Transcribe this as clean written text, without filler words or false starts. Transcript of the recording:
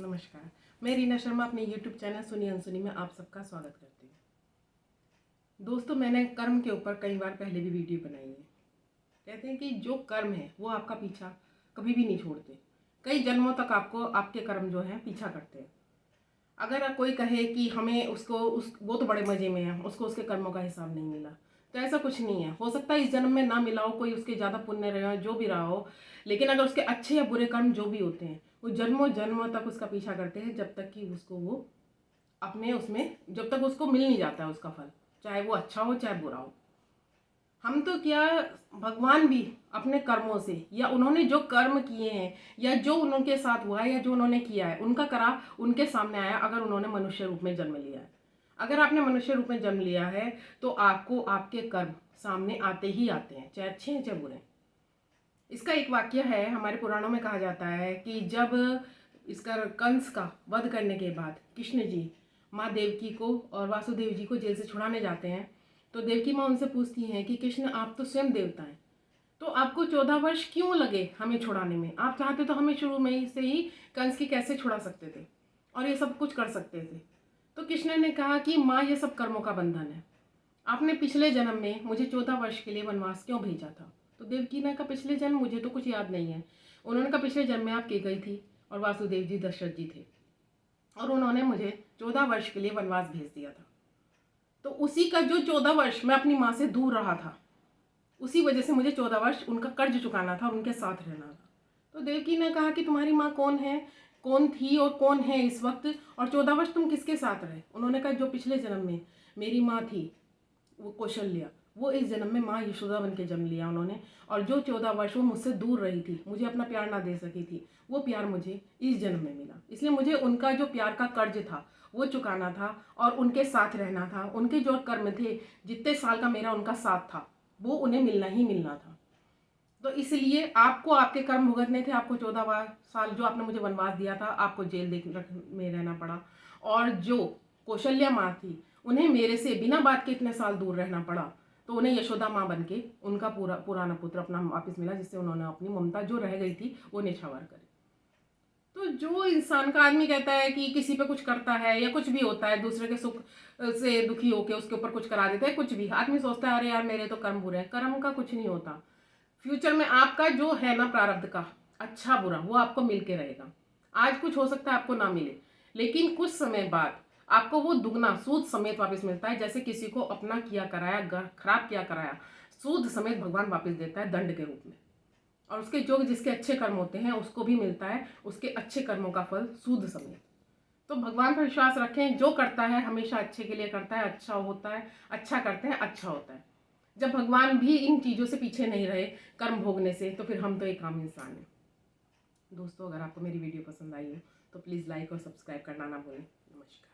नमस्कार। मैं रीना शर्मा अपने YouTube चैनल सुनी अनसुनी में आप सबका स्वागत करती हूँ। दोस्तों, मैंने कर्म के ऊपर कई बार पहले भी वीडियो बनाई है। कहते हैं कि जो कर्म है वो आपका पीछा कभी भी नहीं छोड़ते। कई जन्मों तक आपको आपके कर्म जो है पीछा करते हैं। अगर कोई कहे कि हमें वो तो बड़े मज़े में है, उसको उसके कर्मों का हिसाब नहीं मिला, तो ऐसा कुछ नहीं है। हो सकता है इस जन्म में ना मिला हो, कोई उसके ज़्यादा पुण्य रहा हो, जो भी रहा हो, लेकिन अगर उसके अच्छे या बुरे कर्म जो भी होते हैं वो जन्मों जन्मों तक उसका पीछा करते हैं, जब तक कि उसको वो अपने उसमें जब तक उसको मिल नहीं जाता है उसका फल, चाहे वो अच्छा हो चाहे बुरा हो। हम तो क्या, भगवान भी अपने कर्मों से या उन्होंने जो कर्म किए हैं या जो उनके साथ हुआ है या जो उन्होंने किया है उनका करा उनके सामने आया। अगर उन्होंने मनुष्य रूप में जन्म लिया है, अगर आपने मनुष्य रूप में जन्म लिया है, तो आपको आपके कर्म सामने आते ही आते हैं, चाहे अच्छे हैं चाहे बुरे। इसका एक वाक्य है, हमारे पुराणों में कहा जाता है कि जब इसका कंस का वध करने के बाद कृष्ण जी माँ देवकी को और वासुदेव जी को जेल से छुड़ाने जाते हैं, तो देवकी माँ उनसे पूछती हैं कि कृष्ण, आप तो स्वयं देवता हैं, तो आपको 14 वर्ष क्यों लगे हमें छुड़ाने में? आप चाहते तो हमें शुरू में से ही कंस की कैसे छुड़ा सकते थे और ये सब कुछ कर सकते थे। तो कृष्ण ने कहा कि माँ, ये सब कर्मों का बंधन है। आपने पिछले जन्म में मुझे 14 वर्ष के लिए वनवास क्यों भेजा था? तो देवकी ने कहा, पिछले जन्म मुझे तो कुछ याद नहीं है। उन्होंने कहा, पिछले जन्म में आप की गई थी और वासुदेव जी दशरथ जी थे और उन्होंने मुझे 14 वर्ष के लिए वनवास भेज दिया था। तो उसी का जो 14 वर्ष मैं अपनी माँ से दूर रहा था, उसी वजह से मुझे 14 वर्ष उनका कर्ज चुकाना था और उनके साथ रहना था। तो देवकी ने कहा कि तुम्हारी माँ कौन है, कौन थी और कौन है इस वक्त, और 14 वर्ष तुम किसके साथ रहे? उन्होंने कहा, जो पिछले जन्म में मेरी माँ थी वो कौशल्या, वो इस जन्म में माँ यशोदा बन के जन्म लिया उन्होंने, और जो 14 वर्ष वो मुझसे दूर रही थी, मुझे अपना प्यार ना दे सकी थी, वो प्यार मुझे इस जन्म में मिला। इसलिए मुझे उनका जो प्यार का कर्ज था वो चुकाना था और उनके साथ रहना था। उनके जो कर्म थे, जितने साल का मेरा उनका साथ था, वो उन्हें मिलना ही मिलना था। तो इसलिए आपको आपके कर्म भुगतने थे। आपको 14 साल जो आपने मुझे वनवास दिया था, आपको जेल में रहना पड़ा। और जो कौशल्या माँ थी, उन्हें मेरे से बिना बात के इतने साल दूर रहना पड़ा, तो उन्हें यशोदा माँ बन के उनका पुराना पुत्र अपना वापिस मिला, जिससे उन्होंने अपनी ममता जो रह गई थी वो निछावर करी। तो जो इंसान का, आदमी कहता है कि किसी पे कुछ करता है या कुछ भी होता है, दूसरे के सुख से दुखी होकर उसके ऊपर कुछ करा देता है, कुछ भी आदमी सोचता है अरे यार मेरे तो कर्म बुरे हैं। कर्म का कुछ नहीं होता। फ्यूचर में आपका जो है ना प्रारब्ध का अच्छा बुरा, वो आपको मिल के रहेगा। आज कुछ हो सकता है आपको ना मिले, लेकिन कुछ समय बाद आपको वो दुगना सूद समेत वापस मिलता है। जैसे किसी को अपना किया कराया, खराब किया कराया, सूद समेत भगवान वापस देता है दंड के रूप में। और उसके जो जिसके अच्छे कर्म होते हैं उसको भी मिलता है उसके अच्छे कर्मों का फल सूद समेत। तो भगवान पर विश्वास रखें, जो करता है हमेशा अच्छे के लिए करता है, अच्छा होता है, अच्छा करते हैं अच्छा होता है। जब भगवान भी इन चीज़ों से पीछे नहीं रहे, कर्म भोगने से, तो फिर हम तो एक आम इंसान हैं। दोस्तों, अगर आपको मेरी वीडियो पसंद आई हो तो प्लीज़ लाइक और सब्सक्राइब करना ना भूलें। नमस्कार।